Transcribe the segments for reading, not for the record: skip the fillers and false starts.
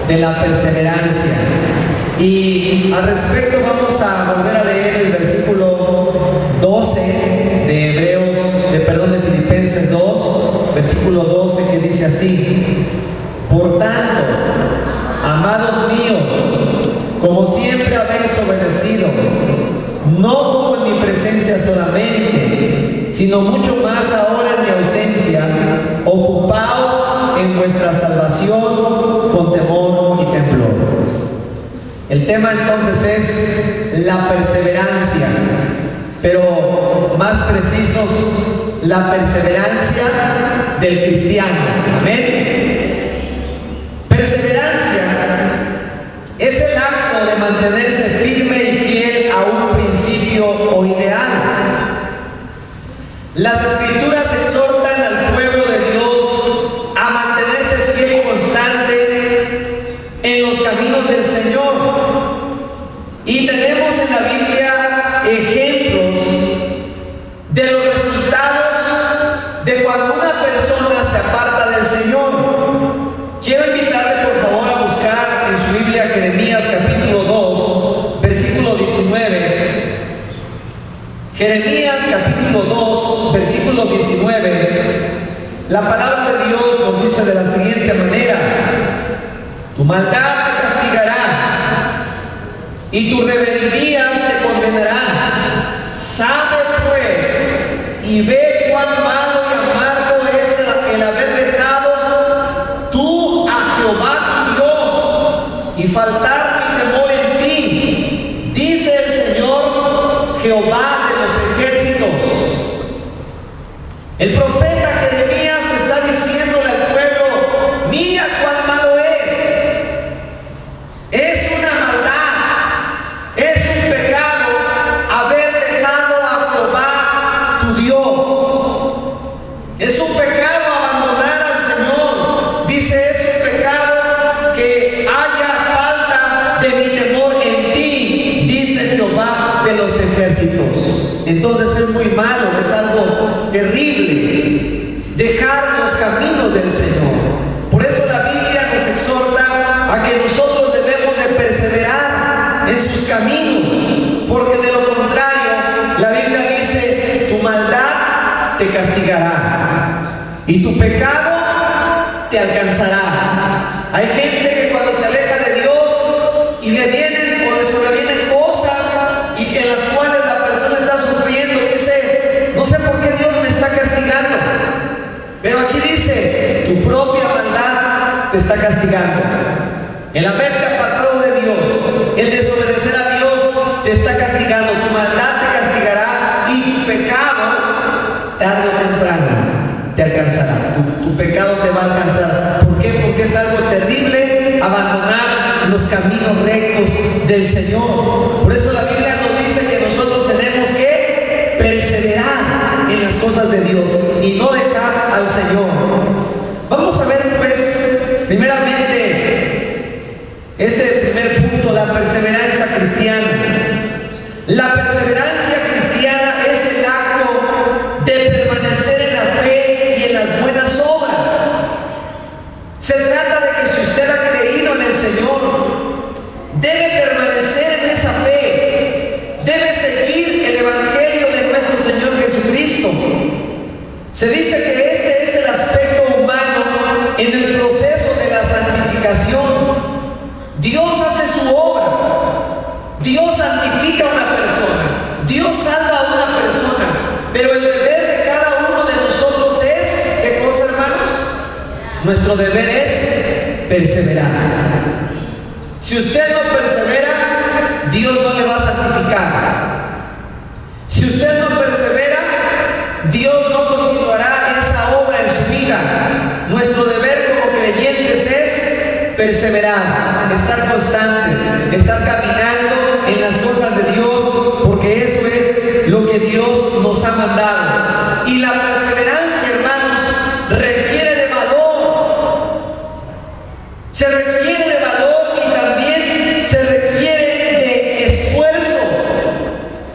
de la perseverancia. Y al respecto vamos a volver a leer el versículo 12 de Filipenses 2, versículo 12, que dice así: por tanto, amados míos, como siempre habéis obedecido, no como en mi presencia solamente, sino mucho más ahora en mi ausencia, ocupaos en vuestra salvación con temor y temblor. El tema entonces es la perseverancia, pero más precisos, la perseverancia del cristiano. Amén. Perseverancia es el acto de mantenerse firme y fiel a un principio o ideal. Las Escrituras exhortan al pueblo de Dios a mantenerse fiel y constante en los caminos del Señor. Y tenemos en la Biblia ejemplos de los resultados de cuando una persona se aparta del Señor. Quiero invitarle por favor a buscar en su Biblia Jeremías capítulo 2, versículo 19. Jeremías capítulo 2, versículo 19. La palabra de Dios nos dice de la siguiente manera: tu maldad te castigará y tus rebeldías te condenarán. Sabe pues y ve cuán malo y amargo es el haber dejado tú a Jehová tu Dios y faltar mi temor en ti, dice el Señor Jehová de los ejércitos. El profeta Jeremías está diciéndole al pueblo: mira cuán malo es. Es una maldad, es un pecado haber dejado a Jehová tu Dios. Es un pecado abandonar al Señor. Dice: es un pecado que haya falta de mi temor en ti, dice Jehová de los ejércitos. Entonces es muy malo, es algo terrible dejar los caminos del Señor. Por eso la Biblia nos exhorta a que nosotros debemos de perseverar en sus caminos, porque de lo contrario la Biblia dice: tu maldad te castigará y tu pecado te alcanzará. Hay gente que cuando se aleja de Dios y le vienen o le sobrevienen cosas y que en las cuales la persona está sufriendo, dice: no sé por qué Dios me está castigando. Pero aquí dice: tu propia maldad te está castigando. El haberte apartado de Dios, el desobedecer a Dios, te está castigando. Tu maldad te castigará y tu pecado, tarde o temprano, te alcanzará. Tu pecado te va a alcanzar. ¿Por qué? Porque es algo terrible abandonar los caminos rectos del Señor. Por eso la Biblia nos dice que nosotros tenemos que perseverar en las cosas de Dios y no dejar al Señor. Vamos a ver pues primeramente este primer punto, la perseverancia cristiana. La perseverancia cristiana es el acto de permanecer en la fe y en las buenas obras. Se trata de que si usted ha creído en el Señor, debe permanecer en esa fe, debe seguir el Evangelio de nuestro Señor Jesucristo. Se dice que este es el aspecto humano en el proceso de la santificación. Dios hace su obra, Dios santifica a una persona, Dios salva a una persona, pero el deber de cada uno de nosotros es, ¿qué cosa, hermanos? Nuestro deber es perseverar. Si usted no persevera, Dios no le va a santificar. Si usted no persevera, Dios no continuará esa obra en su vida. Nuestro deber como creyentes es perseverar, estar constantes, estar caminando en las cosas de Dios, porque eso es lo que Dios nos ha mandado. Y la perseverancia, hermanos, requiere de valor. Se requiere de valor y también se requiere de esfuerzo.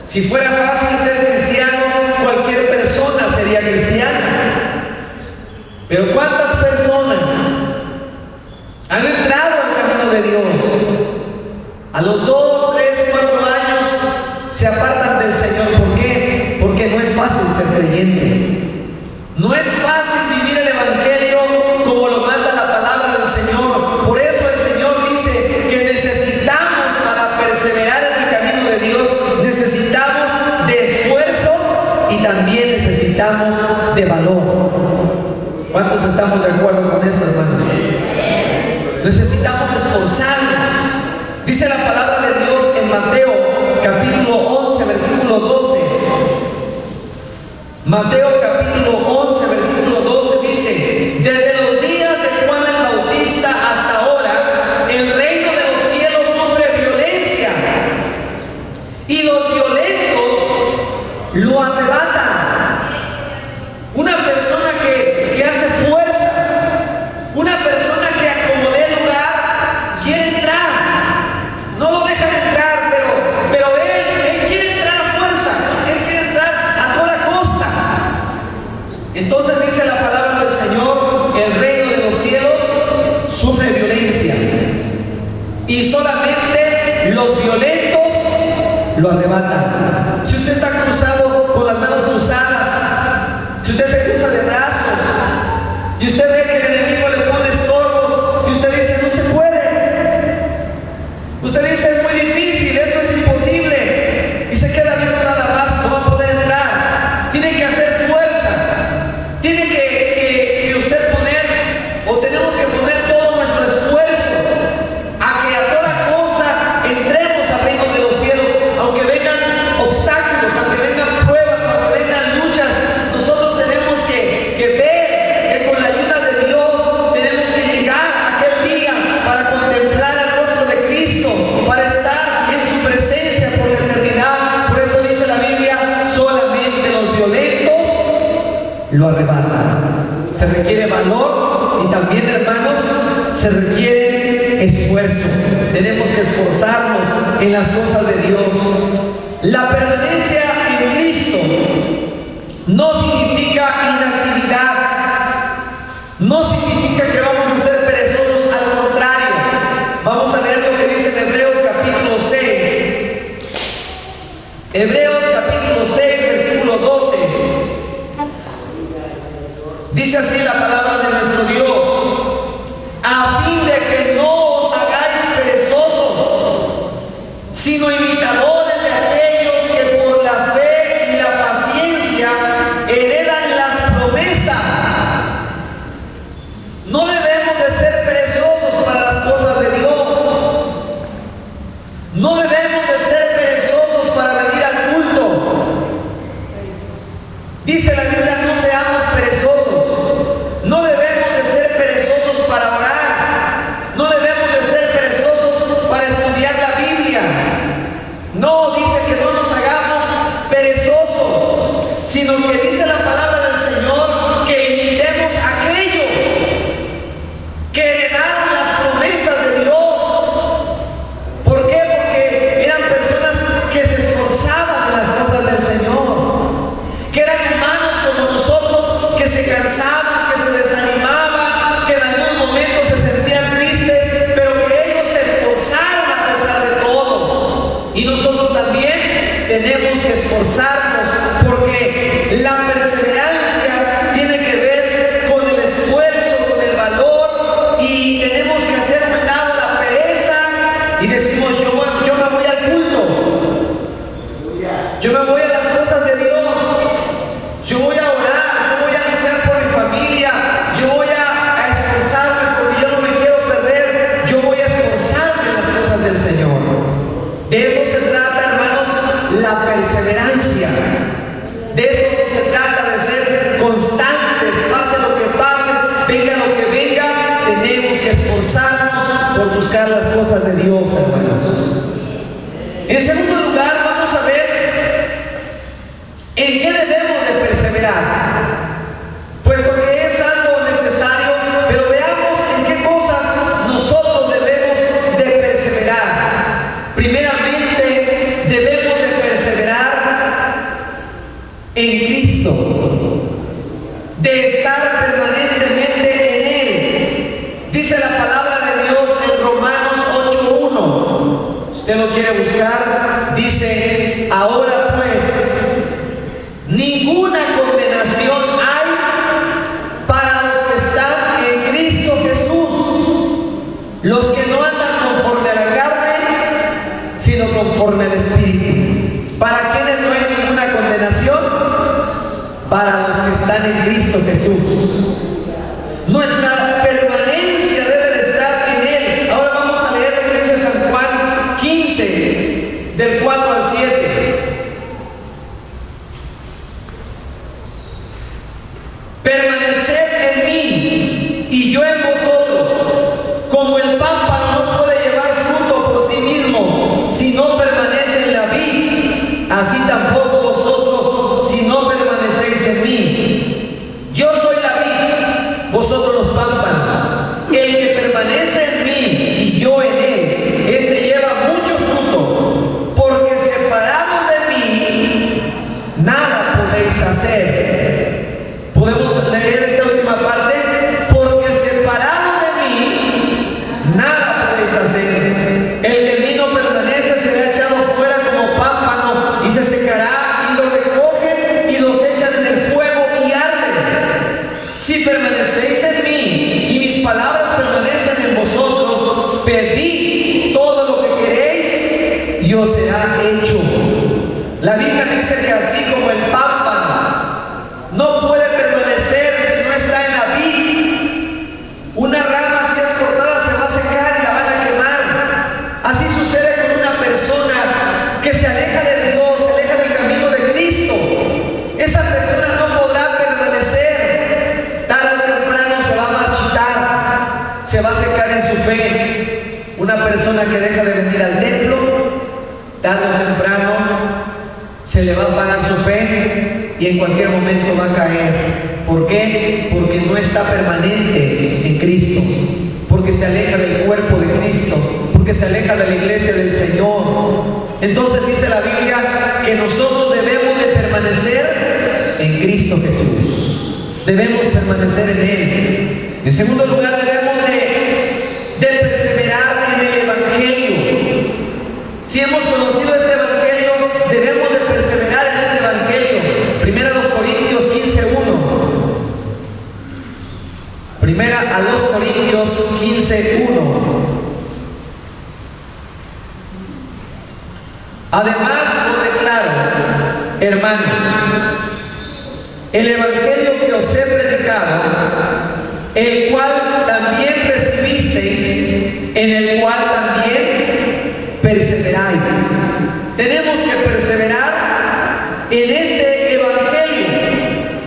Si fuera fácil ser cristiano, cualquier persona sería cristiana. Pero ¿cuántas personas han entrado al camino de Dios. A los 2, 3, 4 años se apartan del Señor. ¿Por qué? Porque no es fácil ser creyente. No es fácil vivir el Evangelio como lo manda la palabra del Señor. Por eso el Señor dice que necesitamos, para perseverar en el camino de Dios, necesitamos de esfuerzo y también necesitamos de valor. ¿Cuántos estamos de acuerdo con esto, hermanos? Necesitamos esforzarnos. Dice la palabra de Dios en Mateo capítulo 11, versículo 12. Mateo capítulo 11, versículo 12 dice: desde los días de Juan el Bautista hasta ahora, el reino de los cielos sufre violencia, y los violentos lo arrebatan. Una persona que hace fuerza, una persona que acomode el lugar, quiere entrar. No lo dejan entrar, pero él quiere entrar a fuerza, él quiere entrar a toda costa. Entonces dice la palabra del Señor: el reino de los cielos sufre violencia, y solamente los violentos lo arrebatan. Si usted está cruzado con las manos cruzadas, si usted se cruza de brazos y usted ve que el enemigo le pone estorbos y usted dice: no se puede, usted dice: es muy difícil, esto es imposible, y se queda viendo nada más, no va a poder entrar. Tiene que hacer fuerza, tiene que usted poner, o tenemos que poner todo nuestro esfuerzo a que a toda costa entremos al reino de los cielos, aunque vengan obstáculos, aunque vengan pruebas, aunque vengan luchas. Nosotros tenemos que ver que con la ayuda de Dios tenemos que llegar a aquel día para contemplar el rostro de Cristo, para estar en su presencia por la eternidad. Por eso dice la Biblia: solamente los violentos lo arrebatan. Se requiere valor y también, hermanos, se requiere esfuerzo. Tenemos que esforzarnos en las cosas de Dios. La permanencia en Cristo no significa inactividad, no significa que vamos a ser perezosos, al contrario. Vamos a leer lo que dice en Hebreos capítulo 6. Hebreos capítulo 6, versículo 12. Dice así la palabra de nuestro Dios: a fin de que no os hagáis perezosos, sino imitadores de aquellos que por la fe y la paciencia heredan las promesas. No debemos de ser perezosos para las cosas de Dios. No debemos de ser perezosos para venir al culto. Dice la Biblia: no seamos perezosos. No debemos de ser perezosos para orar. No debemos de ser perezosos para estudiar la Biblia. No, dice que no nos hagamos perezosos, sino que dice la palabra del Señor que imitemos aquello que heredaron las promesas de Dios. ¿Por qué? Porque eran personas que se esforzaban en las cosas del Señor, que eran humanos como nosotros, que se cansaban, que se desanimaban, que en algún momento se sentían tristes, pero que ellos se esforzaron a pesar de todo. Y nosotros también tenemos que esforzarnos, porque la perseverancia tiene que ver con el esfuerzo, con el valor, y tenemos que hacer a un lado la pereza y decimos: yo me voy al culto, yo me voy a las cosas de Dios, yo voy a orar, yo voy a luchar por mi familia, yo voy a esforzarme porque yo no me quiero perder, yo voy a esforzarme en las cosas del Señor. De eso se trata, hermanos, la perseverancia. De eso se trata, de ser constantes, pase lo que pase, venga lo que venga. Tenemos que esforzarnos por buscar las cosas de Dios, hermanos. En segundo lugar, vamos a ver en qué debemos de perseverar, puesto que es algo necesario. Pero veamos en qué cosas nosotros debemos de perseverar. Primeramente, debemos de perseverar en Cristo, de estar permanentemente en Él. Dice la palabra de Dios en Romanos usted lo quiere buscar, dice: ahora pues, ninguna condenación hay para los que están en Cristo Jesús, los que no andan conforme a la carne, sino conforme al Espíritu. ¿Para quiénes no hay ninguna condenación? Para los que están en Cristo Jesús. Nuestra permanencia debe de estar en Él. Ahora vamos a leer la iglesia de San Juan 15, del 4 al 7. Permaneced en mí y yo en vosotros, como el pámpano no puede llevar fruto por sí mismo si no permanece en la vid, así tampoco vosotros si no permanecéis en mí. Yo soy la vid, vosotros los pámpanos. El que permanece en mí y yo en él, este lleva mucho fruto, porque separados de mí nada podéis hacer. Podemos leer esta última parte: porque separados de mí nada podéis hacer. El que en mí no permanece será echado fuera como pámpano y se secará, y lo recogen y los echan en el fuego y arden. Si permanecéis en mí y mis palabras permanecen en vosotros, pedid todo lo que queréis y os será hecho. La Biblia dice que así como el pámpano no puede permanecer si no está en la vid, una rama si es cortada se va a secar y la van a quemar. Así sucede con una persona que se aleja de Dios, se aleja del camino de Cristo. Esa persona no podrá permanecer. Tarde o temprano se va a marchitar, se va a secar en su fe. Una persona que deja de venir al templo, tarde o temprano se le va a apagar su fe y en cualquier momento va a caer. ¿Por qué? Porque no está permanente en Cristo, porque se aleja del cuerpo de Cristo, porque se aleja de la iglesia del Señor. Entonces dice la Biblia que nosotros debemos de permanecer en Cristo Jesús, debemos permanecer en Él. En segundo lugar, debemos de perseverar en el Evangelio. Si hemos conocido este Evangelio, debemos de perseverar en este Evangelio. Primera a los Corintios 15:1. Primera a los Corintios 15:1. Además os declaro, hermanos, el Evangelio que os he predicado, el cual también recibisteis, en el cual también perseveráis. Tenemos que perseverar en este Evangelio.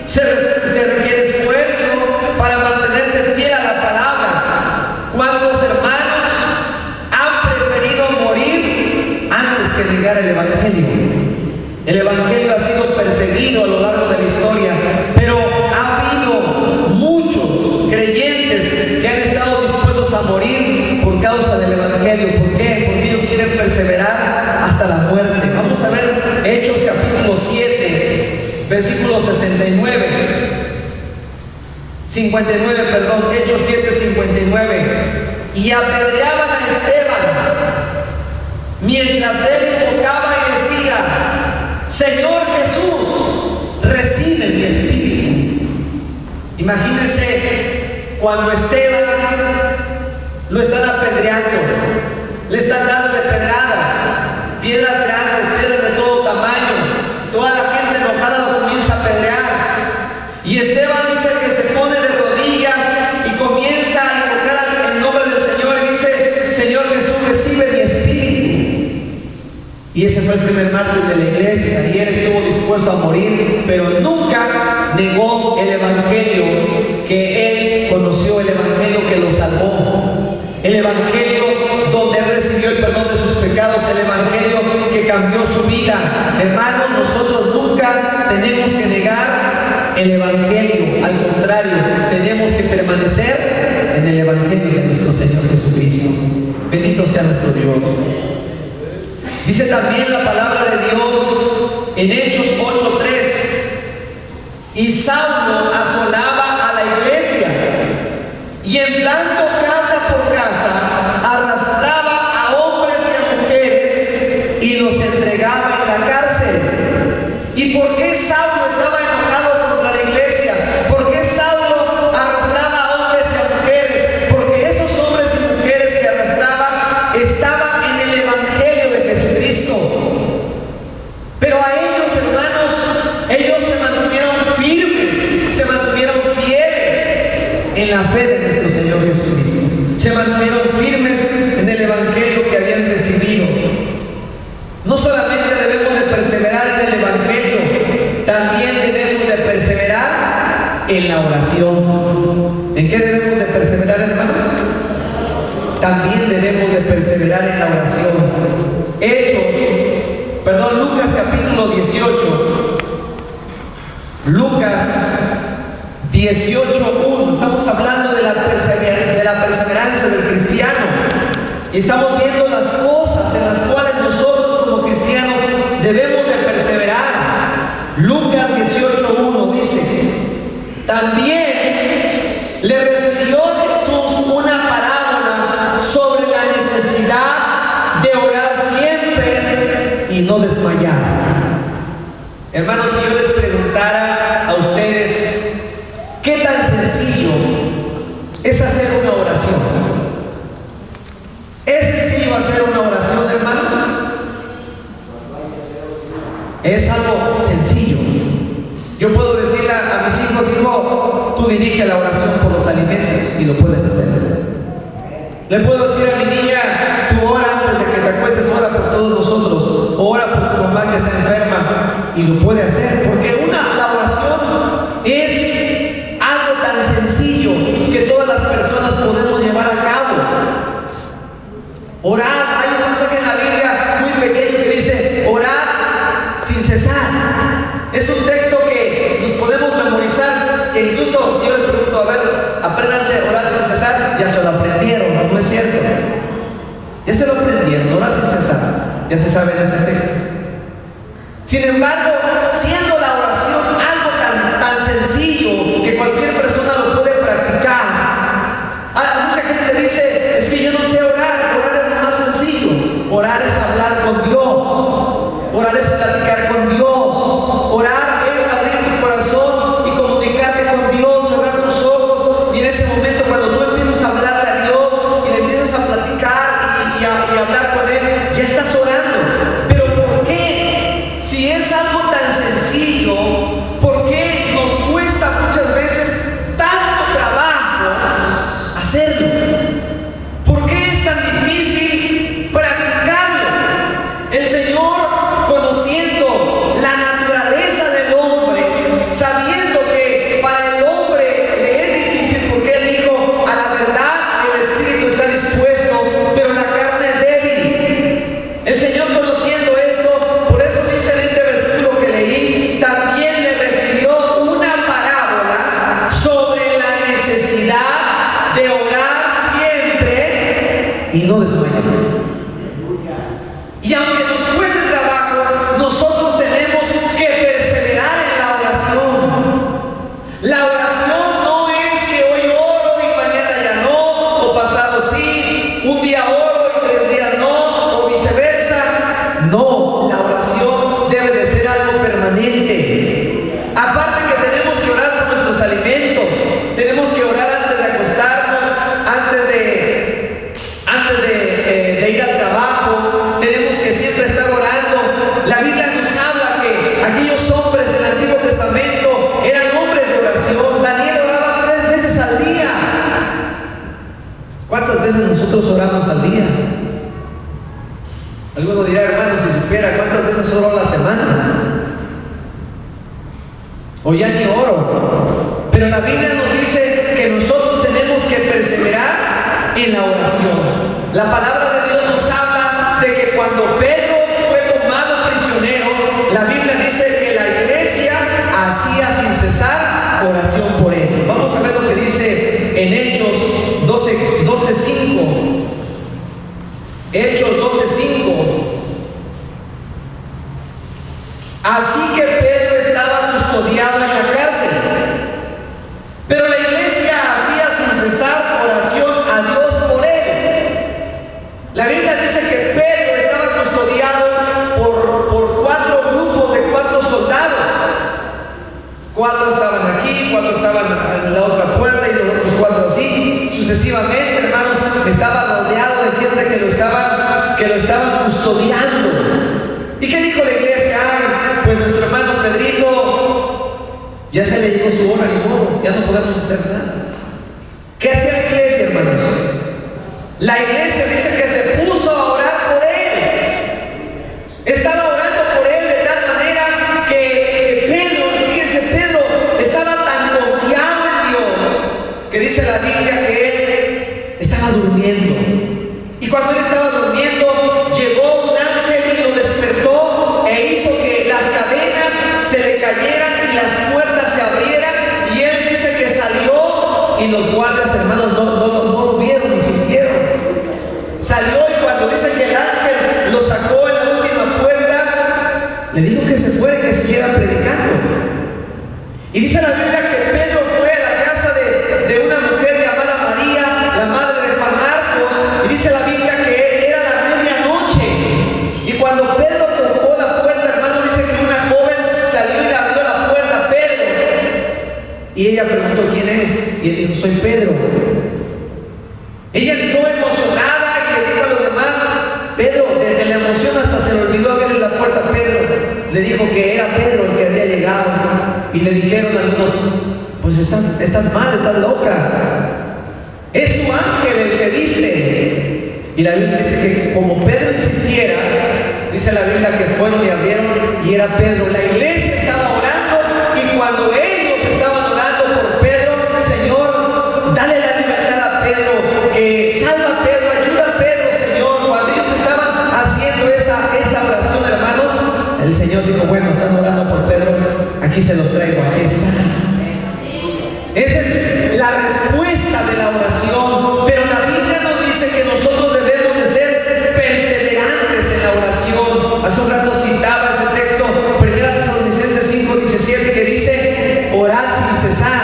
Se requiere esfuerzo para mantenerse fiel a la palabra. ¿Cuántos hermanos han preferido morir antes que negar el Evangelio? El Evangelio ha sido perseguido a lo largo de la historia, pero ha habido muchos creyentes que han estado dispuestos a morir por causa del Evangelio. ¿Por qué? Porque ellos quieren perseverar hasta la muerte. Vamos a ver Hechos capítulo 7, versículo 59, perdón, Hechos 7:59. Y apedreaban a Esteban mientras él invocaba y decía: Señor Jesús, recibe mi espíritu. Imagínense cuando Esteban lo están apedreando, le están dando de pedradas, piedras grandes, piedras de todo tamaño. Toda la gente enojada lo comienza a apedrear. Y Esteban dice que se pone de rodillas y comienza a invocar el nombre del Señor y dice: Señor Jesús, recibe mi espíritu. Y ese fue el primer mártir de la iglesia, y él estuvo dispuesto a morir, pero nunca negó el Evangelio que él conoció, el Evangelio que lo salvó, el Evangelio donde él recibió el perdón de sus pecados, el Evangelio que cambió su vida. Hermanos, nosotros nunca tenemos que negar el Evangelio, al contrario, tenemos que permanecer en el Evangelio de nuestro Señor Jesucristo. Bendito sea nuestro Dios. Dice también la palabra de Dios en Hechos 8:3: y Saulo asolaba a la iglesia, y entrando casa por casa arrastraba a hombres y a mujeres mantuvieron firmes en el evangelio que habían recibido. No solamente debemos de perseverar en el evangelio, también debemos de perseverar en la oración. ¿En qué debemos de perseverar, hermanos? También debemos de perseverar en la oración. Lucas capítulo 18. Lucas 18:1. Estamos hablando de la perseverancia del cristiano. Y estamos viendo las cosas en las cuales nosotros como cristianos debemos de perseverar. Lucas 18:1 dice: también le refirió Jesús una parábola sobre la necesidad de orar siempre y no desmayar. Hermanos, si yo les preguntara a ustedes qué tan sencillo es hacer una oración. ¿Es sencillo hacer una oración, hermanos? Es algo sencillo. Yo puedo decirle a mis hijos: hijo, tú dirige la oración por los alimentos, y lo pueden hacer. Le puedo decir a mi niña: tú ora antes de que te acuestes, ora por todos nosotros, o ora por tu mamá que está enferma, y lo puede hacer, porque la oración es algo tan sencillo que todas las personas podemos llevar a cabo. Orar, hay un pasaje en la Biblia muy pequeño que dice: orar sin cesar. Es un texto que nos podemos memorizar, que incluso yo les pregunto: a ver, apréndanse a orar sin cesar. Ya se lo aprendieron, ¿no es cierto? Ya se lo aprendieron, orar sin cesar. Ya se sabe de ese texto. Sin embargo, siendo la oración algo tan sencillo que cualquier persona lo puede practicar, mucha gente dice: es que yo no sé orar. Orar es lo más sencillo. Orar es hablar con Dios. Orar es platicar con Dios. Orar es abrir tu corazón y comunicarte con Dios, cerrar tus ojos, y en ese momento, cuando tú empiezas a hablarle a Dios y le empiezas a platicar y a hablar con Él, ya estás orando. Pero ¿por qué? Si es algo tan sencillo, ¿por qué nos cuesta muchas veces tanto trabajo hacerlo? ¿Por qué es tan difícil practicarlo? El Señor, conociendo la naturaleza del hombre, sabiendo que para el hombre le es difícil, porque Él dijo: a la verdad el espíritu está dispuesto, pero la carne es débil. El Señor, conociendo esto, por eso dice en este versículo que leí, también le refirió una parábola sobre la necesidad de orar siempre y no desmayar. Y aunque nos cueste trabajo, nosotros tenemos que perseverar en la oración. La oración no es que hoy oro y mañana ya no, o pasado sí, un día oro y 3 días no, o viceversa. No, la oración debe de ser algo permanente. Aparte que tenemos que orar por nuestros alimentos, tenemos que orar antes de acostarnos, antes de ir al trabajo, tenemos que siempre estar orando. La Biblia nos habla que aquellos hombres del Antiguo Testamento eran hombres de oración. Daniel oraba 3 veces al día. ¿Cuántas veces nosotros oramos al día? Alguno dirá: hermano, si supiera cuántas veces oro a la semana, o ya ni oro. Pero la Biblia nos dice que nosotros tenemos que perseverar en la oración. La palabra de Dios nos habla de que cuando Pedro fue tomado prisionero, la Biblia dice que la iglesia hacía sin cesar oración por él. Vamos a ver lo que dice en Hechos 12:5. Hechos 12:5. Así que Pedro estaba custodiado en la cárcel, pero la iglesia hacía sin cesar oración a Dios por él. La Biblia dice que Pedro estaba custodiado por 4 grupos de 4 soldados. 4 estaban aquí, 4 estaban en la otra puerta, y los otros 4 así sucesivamente, hermanos. Estaba rodeado de gente que lo estaban custodiando. ¿Y qué dijo la iglesia? Pues nuestro hermano Pedrito ya se le llegó su hora, ni modo, ya no podemos hacer nada. ¿Qué hacía la iglesia, hermanos? La iglesia dice que se puso a orar por él. Estaba orando por él de tal manera que Pedro, fíjense, Pedro estaba tan confiado en Dios que dice la Biblia que él estaba durmiendo. Y cuando él estaba durmiendo, llegó un ángel y lo despertó e hizo que las cadenas se le cayeran y las puertas se abrieran. Y él dice que salió y los guardias, hermanos, no lo vieron ni sintieron. Salió y cuando dice que el ángel lo sacó en la última puerta, le dijo que se fuera y que siguiera predicando. Y dice la Biblia que Pedro fue a la casa de una mujer llamada María, la madre de Juan Marcos, y dice la Biblia que era la medianoche. Y cuando Pedro tocó la puerta, hermano, dice que una joven salió y le abrió la puerta a Pedro. Y ella preguntó: ¿quién eres? Y él dijo: soy Pedro. Ella entró emocionada y le dijo a los demás: Pedro, desde la emoción hasta se le olvidó abrirle la puerta a Pedro. Le dijo que era Pedro el que había llegado. Y le dijeron algunos: pues estás mal, estás loca. Es tu ángel el que viste. Y la Biblia dice que como Pedro insistiera, dice la Biblia que fueron y abrieron y era Pedro. La iglesia estaba orando y cuando ellos estaban orando por Pedro: Señor, dale la libertad a Pedro, salva a Pedro, ayuda a Pedro, Señor. Cuando ellos estaban haciendo esta oración, hermanos, el Señor dijo: bueno, están orando por Pedro, aquí se los traigo, aquí están. Esa es la respuesta de la oración. Pero la Biblia nos dice que nosotros debemos de ser perseverantes en la oración. Hace un rato citaba ese texto, 1 Tesalonicenses 5:17, que dice: orad sin cesar.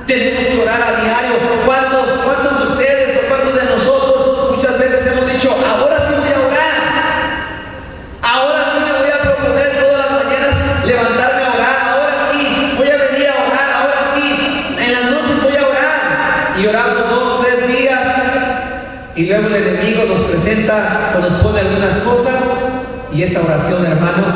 Tenemos que orar a diario. ¿Cuántos de ustedes o cuántos de nosotros muchas veces hemos dicho: ahora sí voy a orar, ahora sí me voy a proponer todas las mañanas levantarme a orar, ahora sí voy a venir a orar, ahora sí en las noches voy a orar? Y oramos 2, 3 días y luego el enemigo nos presenta o nos pone algunas cosas y esa oración, hermanos,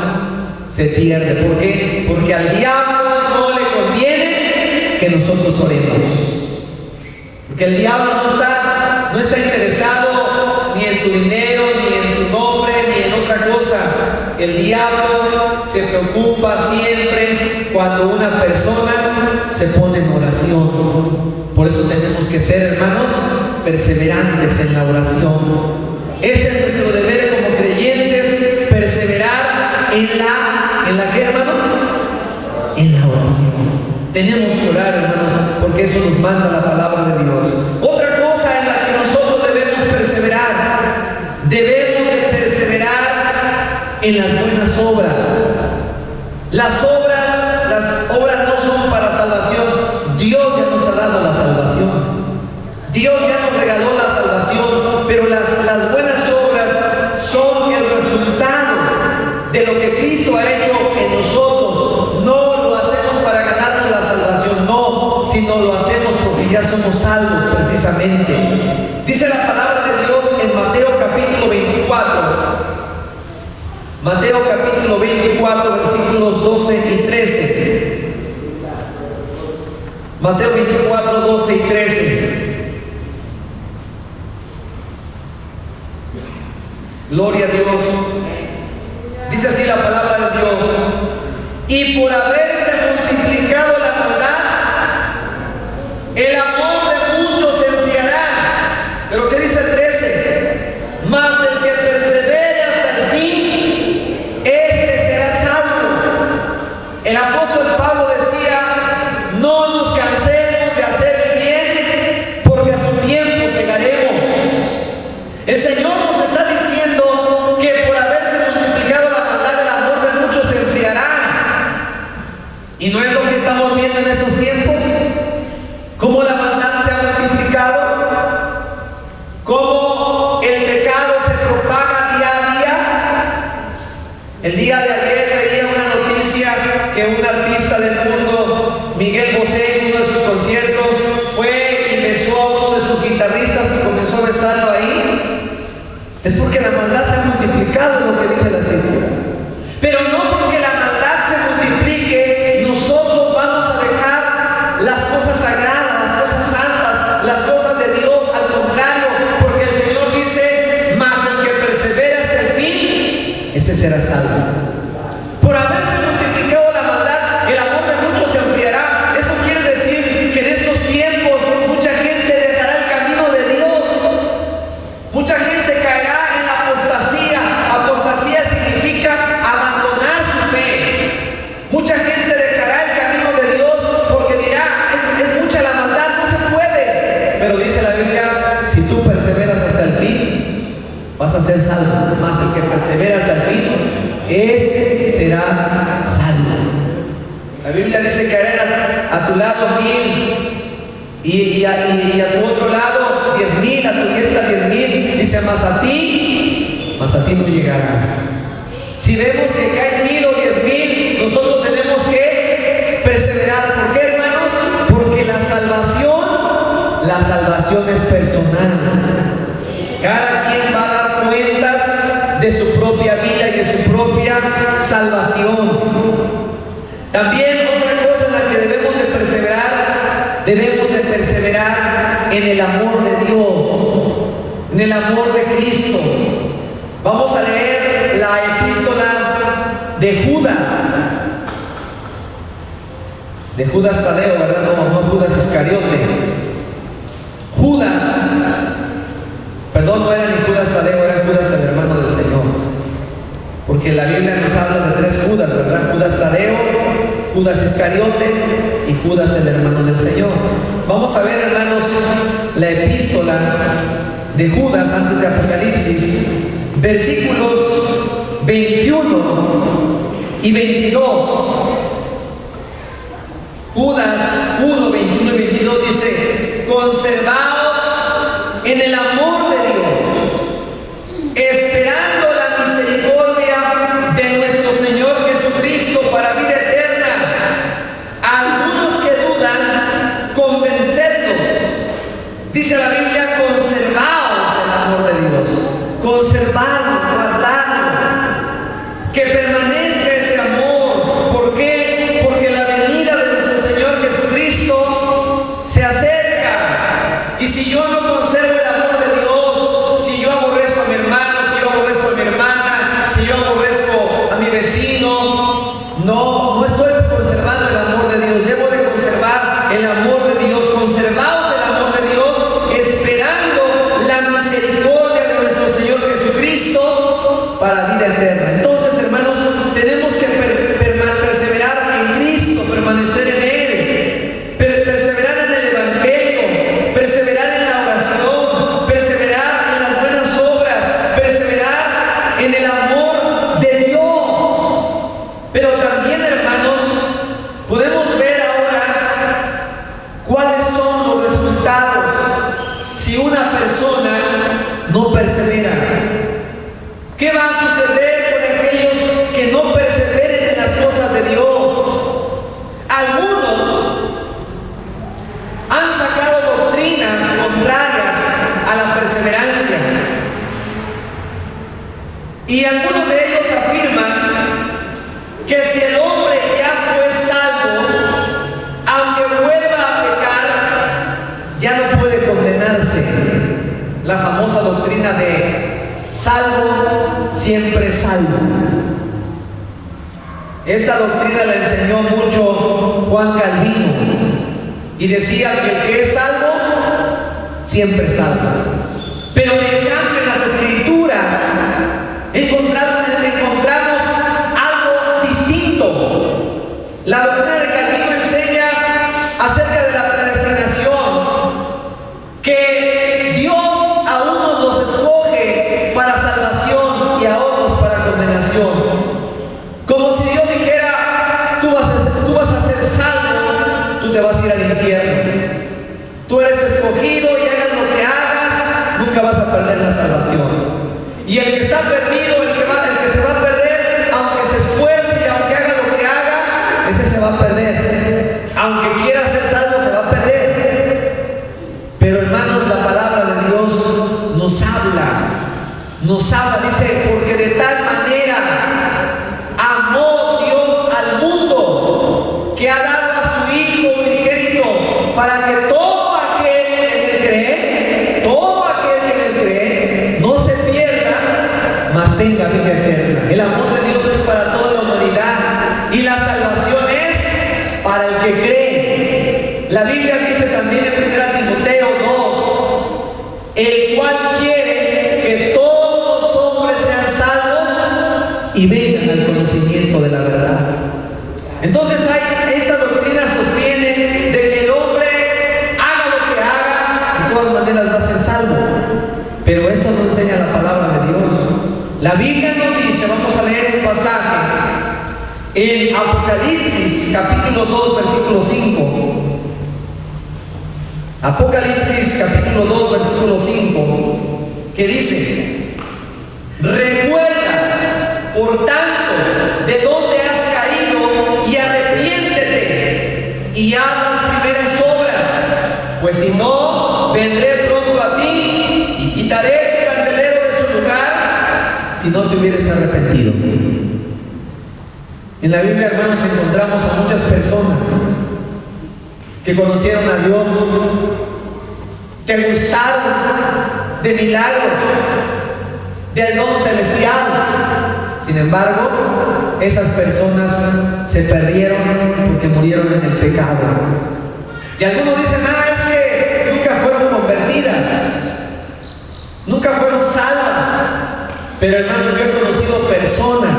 se pierde. ¿Por qué? Porque al diablo no le conviene que nosotros oremos. Porque el diablo no está interesado ni en tu dinero, ni en tu nombre, ni en otra cosa. El diablo se preocupa siempre cuando una persona se pone en oración. Por eso tenemos que ser, hermanos, perseverantes en la oración. Ese es nuestro deber como creyentes, perseverar ¿en la qué, hermanos? En la oración. Tenemos que orar, hermanos, porque eso nos manda la palabra de Dios. Otra cosa en la que nosotros debemos perseverar en las buenas obras. Las obras no son para salvación. Dios ya nos ha dado la salvación. Dios ya nos regaló la salvación, pero las buenas obras son el resultado de lo que Cristo ha hecho en nosotros. No lo hacemos para ganarnos la salvación, no, sino lo hacemos porque ya somos salvos precisamente. Dice la palabra de Dios en Mateo capítulo 24. Mateo capítulo 24, versículos 12 y 13. Mateo 24, 12 y 13. Gloria a Dios. Dice así la palabra de Dios: y por haberse multiplicado la maldad, el amor de muchos se enfriará. Pero ¿qué dice el 13? Mas el que persevere hasta el fin, este será salvo. El apóstol Pablo decía: no nos cansemos de hacer el bien, porque a su tiempo segaremos. El Señor nos está diciendo que por haberse multiplicado la maldad, el amor de muchos se enfriará. Y no es lo que estamos viendo en estos tiempos, cómo la maldad se ha multiplicado, cómo el pecado se propaga día a día. El día de ayer leía una noticia que un artista del mundo, Miguel Bosé, en uno de sus conciertos, fue y besó a uno de sus guitarristas y comenzó a besarlo ahí. Es porque la maldad se ha multiplicado, lo que dice la Escritura. Pero no porque la maldad se multiplique, nosotros vamos a dejar las cosas sagradas, las cosas santas, las cosas de Dios. Al contrario, ese será salvo. Por haberse multiplicado la maldad, el amor de muchos se enfriará. Eso quiere decir que en estos tiempos mucha gente dejará el camino de Dios. Mucha gente caerá en la apostasía. Apostasía significa abandonar su fe. Mucha gente dejará el camino de Dios porque dirá, es mucha la maldad, no se puede. Pero dice la Biblia, si tú perseveras hasta el fin, vas a ser salvo. Más el que persevera hasta el fin, este será salvo. La Biblia dice que harán a tu lado 1000 y a tu otro lado 10,000, a tu diestra 10,000. Dice, más a ti no llegará. Si vemos que caen 1000 o 10,000, nosotros tenemos que perseverar. ¿Por qué, hermanos? Porque la salvación es personal. Cada quien va a dar cuentas de su propia vida y de su propia salvación. También otra cosa en la que debemos de perseverar en el amor de Dios, en el amor de Cristo. Vamos a leer la epístola de Judas Tadeo, ¿verdad? No Judas Iscariote. No era ni Judas Tadeo, era Judas el hermano del Señor. Porque la Biblia nos habla de 3 Judas, ¿verdad? Judas Tadeo, Judas Iscariote y Judas el hermano del Señor. Vamos a ver, hermanos, la epístola de Judas antes de Apocalipsis, versículos 21 y 22. Judas 1, 21 y 22 dice: conservaos en el amor de Dios, esperando la misericordia de nuestro Señor Jesucristo para vida eterna. A algunos que dudan, convencerlos. Dice la Biblia: conservaos en el amor de Dios, conservadlo, guardadlo, que permanezca ese amor. ¿Por qué? Porque la venida de nuestro Señor Jesucristo se acerca. Y si yo no conservo el amor de Dios, si yo aborrezco a mi hermano, si yo aborrezco a mi hermana, si yo aborrezco a mi vecino, no estoy conservando el amor de Dios. Debo de conservar el amor de Dios. Conservaos el amor de Dios, esperando la misericordia de nuestro Señor Jesucristo para vida eterna. Entonces, hermanos, tenemos que perseverar en Cristo, permanecer en Él, perseverar en el Evangelio, perseverar en la oración, perseverar en las buenas obras, perseverar en el amor de Dios. Pero también, hermanos, podemos ver ahora cuáles son los resultados si una persona no persevera. ¿Qué va a suceder con aquellos que no perseveren en las cosas de Dios? Algunos han sacado doctrinas contrarias a la perseverancia, y algunos de ellos afirman que si el hombre ya fue salvo, aunque vuelva a pecar, ya no puede condenarse. La famosa doctrina de salvo, siempre salvo. Esta doctrina la enseñó mucho Juan Calvino, y decía que el que es salvo, siempre salvo. Pero en cambio, en las Escrituras encontramos algo distinto. La doctrina de Calvino enseña acerca de la predestinación, que Dios a unos los escoge para salvación y a otros para condenación. Como si Dios dijera: tú vas a ser salvo, tú te vas a ir al infierno. Tú eres escogido y hagas lo que hagas, nunca vas a perder la salvación. Y el que está perdido, el que se va a perder, aunque se esfuerce y aunque haga lo que haga, ese se va a perder. Aunque quiera ser salvo, se va a perder. Pero, hermanos, la palabra de Dios nos habla, dice: porque de tal manera amó Dios al mundo, que ha dado a su Hijo unigénito, para que todo aquel que en él cree, no se pierda, mas tenga vida eterna. El amor y vengan al conocimiento de la verdad. Entonces esta doctrina sostiene de que el hombre haga lo que haga, de todas maneras va a ser salvo. Pero esto no enseña la palabra de Dios. La Biblia nos dice, vamos a leer un pasaje en Apocalipsis capítulo 2 versículo 5. Apocalipsis capítulo 2 versículo 5, que dice: recuerda, por tanto, de dónde has caído y arrepiéntete y haz las primeras obras, pues si no, vendré pronto a ti y quitaré tu candelero de su lugar si no te hubieras arrepentido. En la Biblia, hermanos, encontramos a muchas personas que conocieron a Dios, que gustaron de milagros, del don celestial. Sin embargo, esas personas se perdieron porque murieron en el pecado. Y algunos dicen: es que nunca fueron convertidas, nunca fueron salvas. Pero, hermanos, yo he conocido personas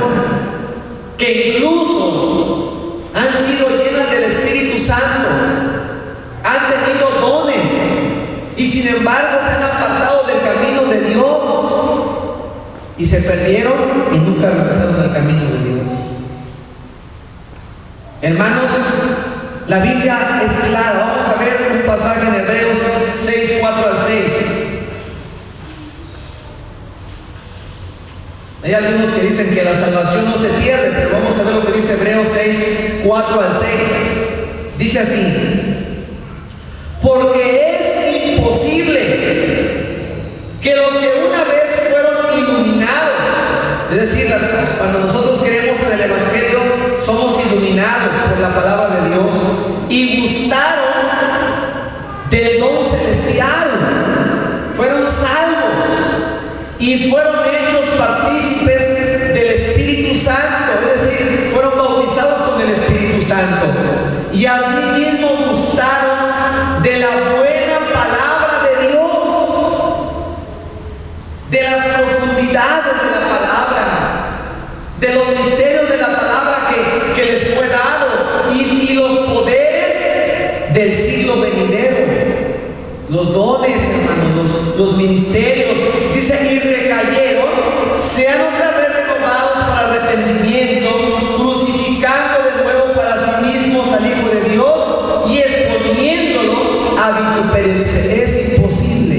que incluso han sido llenas del Espíritu Santo, han tenido dones, y sin embargo se han apartado del camino de Dios y se perdieron y nunca regresaron al camino de Dios. Hermanos, la Biblia es clara. Vamos a ver un pasaje en Hebreos 6, 4 al 6. Hay algunos que dicen que la salvación no se pierde, pero vamos a ver lo que dice Hebreos 6, 4 al 6. Dice así: porque es imposible que los que una vez fueron iluminados, es decir, cuando nosotros creemos en el Evangelio, somos iluminados por la palabra de Dios y gustaron del don celestial, fueron salvos y fueron hechos partícipes del Espíritu Santo, es decir, fueron bautizados con el Espíritu Santo, y así mismo gustaron de la buena palabra de Dios, de las profundidades de la palabra, de los misterios de la palabra que les fue dado, y los poderes del siglo venidero, los dones, hermanos, los ministerios. Dice: y recayeron, sean otra vez renovados para arrepentimiento, crucificando de nuevo para sí mismos al Hijo de Dios y exponiéndolo a vituperio. Dice: es imposible.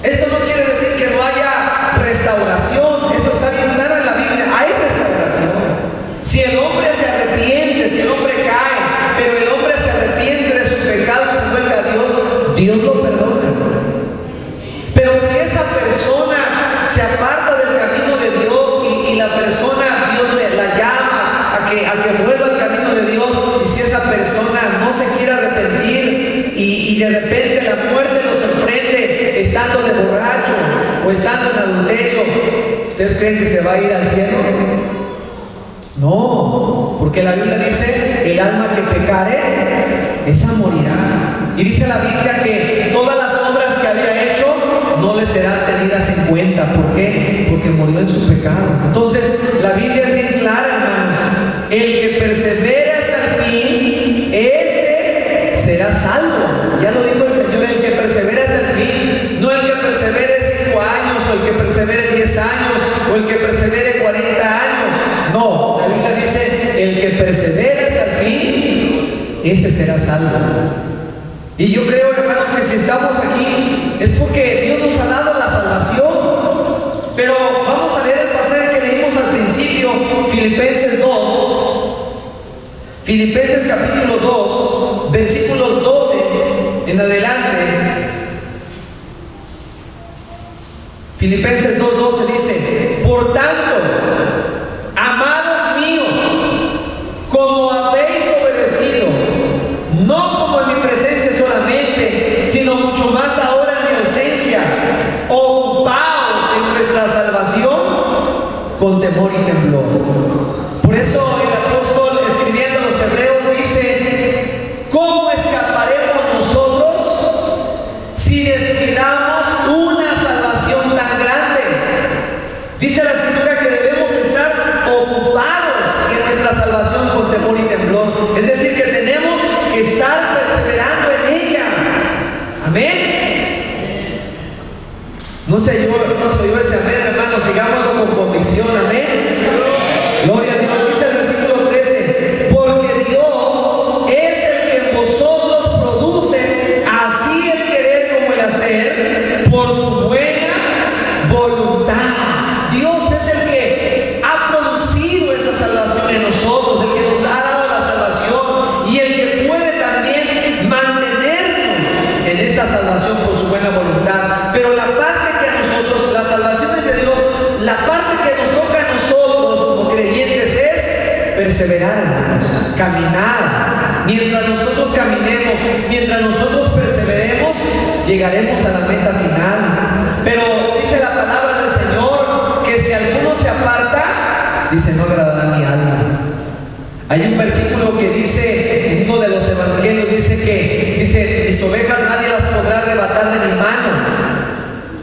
Esto no quiere decir que no haya restauración. Eso está bien claro en la Biblia. Hay restauración. Si el hombre se arrepiente, si el hombre cae, pero el hombre se arrepiente de sus pecados y se vuelve a Dios, Dios lo perdona. Pero si esa persona se aparta del camino de Dios y la persona, Dios la llama a que vuelva al camino de Dios, y si esa persona no se quiere arrepentir y de repente la muerte lo sorprende estando de borracho o estando en adulterio, ¿ustedes creen que se va a ir al cielo? No, porque la Biblia dice: el alma que pecare, esa morirá. Y dice la Biblia que todas las obras que había hecho no le serán tenidas en cuenta. ¿Por qué? Porque murió en su pecado. Entonces, la Biblia es bien clara, hermanos. El que persevera hasta el fin, este será salvo. Ya lo dijo el Señor: el que persevera hasta el fin. No el que persevere 5 años, o el que persevere 10 años, o el que persevere 40 años. No, la Biblia dice: el que persevera hasta el fin, ese será salvo. Y yo creo, hermanos, que si estamos aquí es porque Dios nos ha dado la salvación. Pero vamos a leer el pasaje que leímos al principio, Filipenses 2. Filipenses capítulo 2, versículos 12 en adelante. Filipenses 2:12 dice: por tanto, amados míos, como habéis obedecido, no como en mi presencia solamente, sino mucho más ahora en mi ausencia, ocupaos en nuestra salvación con temor y temblor. Por eso el apóstol, escribiendo a los hebreos, dice: ¿cómo escaparemos nosotros si descuidamos una salvación tan grande? Dice la Escritura que debemos estar No se oyó ese amén, hermanos, digámoslo con convicción, amén. Gloria a Dios. Dice el versículo 13, porque Dios es el que en vosotros produce así el querer como el hacer por su buena voluntad. Dios es el que ha producido esa salvación en nosotros, el que nos ha dado la salvación y el que puede también mantenernos en esta salvación por su buena voluntad. Pero la parte que a nosotros, la salvación es de Dios, la parte que nos toca a nosotros como creyentes es perseverar, hermanos, caminar. Mientras nosotros caminemos, mientras nosotros perseveremos, llegaremos a la meta final. Pero dice la palabra del Señor que si alguno se aparta, dice, no agradará mi alma. Hay un versículo que dice, en uno de los evangelios, dice, mis ovejas nadie las podrá arrebatar de mi mano.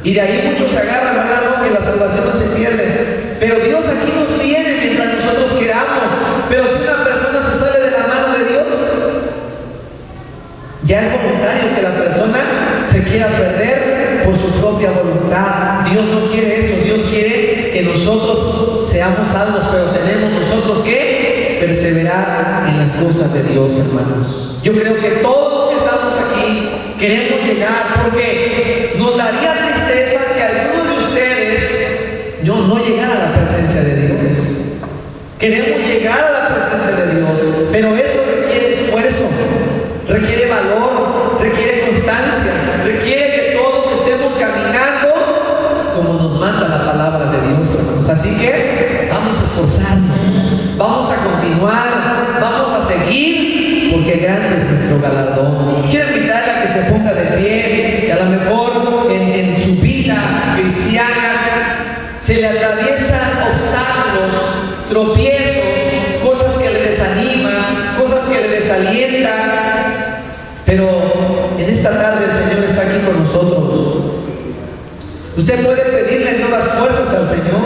Y de ahí muchos se agarran, ¿verdad? ¿No? Que la salvación no se pierde. Pero Dios aquí nos tiene mientras nosotros queramos. Pero si una persona se sale de la mano de Dios, ya es voluntario que la persona se quiera perder por su propia voluntad. Dios no quiere eso. Dios quiere que nosotros seamos salvos, pero tenemos nosotros que perseverar en las cosas de Dios, hermanos. Yo creo que todos los que estamos aquí queremos llegar, porque nos daría tristeza que algunos de ustedes no llegara a la presencia de Dios. Queremos llegar a la presencia de Dios, pero eso requiere esfuerzo, requiere valor, requiere constancia, requiere que todos estemos caminando como nos manda la palabra de Dios, hermanos. Así que vamos a esforzarnos, vamos a continuar, vamos a seguir, porque grande es nuestro galardón. Quiero invitarle a que se ponga de pie, y a lo mejor en su vida cristiana se le atraviesan obstáculos, tropiezos, cosas que le desaniman, cosas que le desalientan, pero en esta tarde el Señor está aquí con nosotros. Usted puede pedirle nuevas fuerzas al Señor.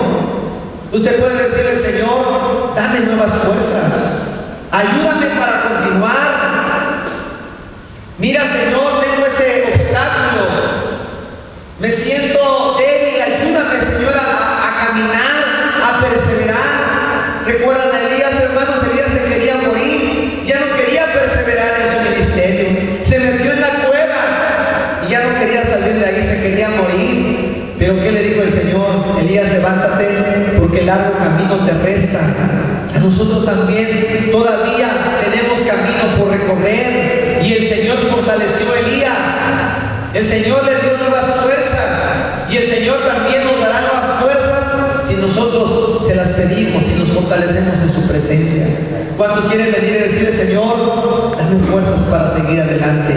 Usted puede decirle, Señor, dame nuevas fuerzas, ayúdame para continuar. Mira, Señor, tengo este obstáculo, me siento débil, ayúdame, Señor, a caminar, a perseverar. ¿Recuerdan a Elías, hermanos? Elías se quería morir, ya no quería perseverar en su ministerio, se metió en la cueva y ya no quería salir de ahí, se quería morir. Pero ¿qué le dijo el Señor? Elías, levántate, porque el largo camino te resta. A nosotros también todavía tenemos camino por recorrer, y el Señor fortaleció a Elías. El Señor le dio nuevas fuerzas, y el Señor también nos dará nuevas fuerzas si nosotros se las pedimos, si nos fortalecemos en su presencia. ¿Cuántos quieren venir y decirle, Señor, dame fuerzas para seguir adelante,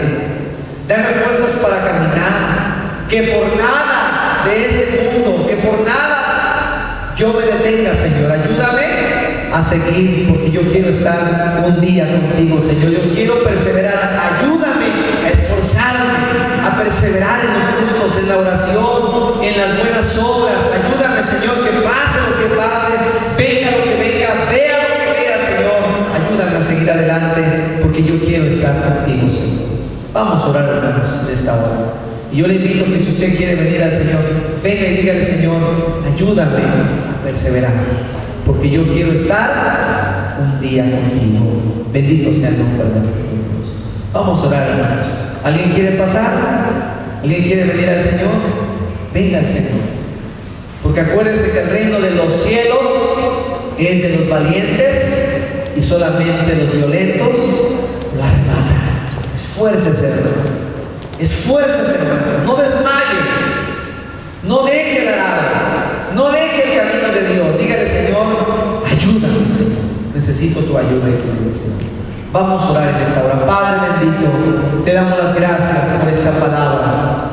dame fuerzas para caminar, que por nada de este mundo, que por nada yo me detenga, Señor? Ayúdame a seguir, porque yo quiero estar un día contigo, Señor. Yo quiero perseverar. Ayúdame a esforzarme, a perseverar en los cultos, en la oración, en las buenas obras. Ayúdame, Señor, que pase lo que pase, venga lo que venga, vea lo que vea, Señor. Ayúdame a seguir adelante, porque yo quiero estar contigo, Señor. Vamos a orar, hermanos, en esta hora. Y yo le invito que si usted quiere venir al Señor, venga y dígale, Señor, ayúdame a perseverar, porque yo quiero estar un día contigo. Bendito sea el nombre de nuestro Dios. Vamos a orar, hermanos. ¿Alguien quiere pasar? ¿Alguien quiere venir al Señor? Venga al Señor. Porque acuérdense que el reino de los cielos es de los valientes, y solamente los violentos lo arrebatan. Esfuércese, hermano. Esfuércese, hermano. No desmaye. No deje el arado. No deje el camino de Dios. Dígale, Señor, ayúdame, Señor. Necesito tu ayuda y tu dirección. Vamos a orar en esta hora. Padre bendito, te damos las gracias por esta palabra.